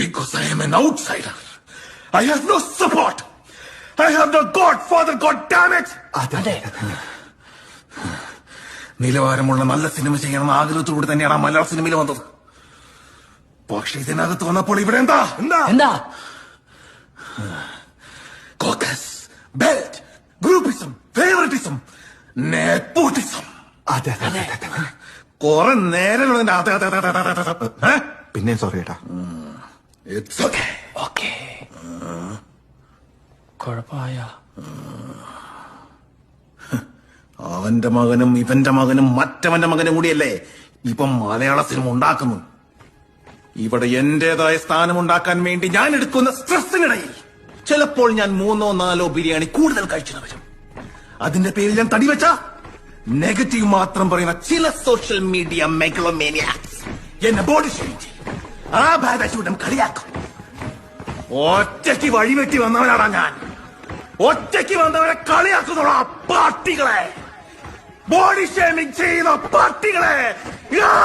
Because I am an outsider. I have no support. I have no godfather, god damn it! അതെ. നിലവാരമുള്ള നല്ല cinema ചെയ്യണമെന്ന ആഗ്രഹത്തോട് തന്നെയാണ് ആ മലയാള സിനിമയിൽ വന്നത്. പക്ഷെ ഇതിനകത്ത് വന്നപ്പോൾ ഇവിടെ എന്താ caucus, belt, groupism, favouritism, nepotism. അതെ. കുറെ നേരം പിന്നെ സോറി ഏട്ടാ. It's okay. ഓക്കേ. കുഴപ്പമായ അവന്റെ മകനും ഇവന്റെ മകനും മറ്റവന്റെ മകനും കൂടിയല്ലേ ഇപ്പം മലയാള സിനിമ ഉണ്ടാക്കുന്നു. ഇവിടെ എന്റേതായ സ്ഥാനം ഉണ്ടാക്കാൻ വേണ്ടി ഞാൻ എടുക്കുന്ന സ്ട്രെസ്സിനിടയിൽ ചിലപ്പോൾ ഞാൻ 3-4 ബിരിയാണി കൂടുതൽ കഴിച്ചു വരും. അതിന്റെ പേരിൽ ഞാൻ തടി വെച്ച നെഗറ്റീവ് മാത്രം പറയുന്ന ചില സോഷ്യൽ മീഡിയ മെഗളോമേനിയാക്സ് എന്നെ ബോഡി ഷെയിം ചെയ്യും. ആ ഭാഗം കളിയാക്കും. ഒറ്റയ്ക്ക് വഴിവെട്ടി വന്നവനാടാ ഞാൻ. ഒറ്റയ്ക്ക് വന്നവരെ കളിയാക്കുന്നുള്ള പാർട്ടികളെ, ബോഡി ഷേമിംഗ് ചെയ്യുന്ന പാർട്ടികളെ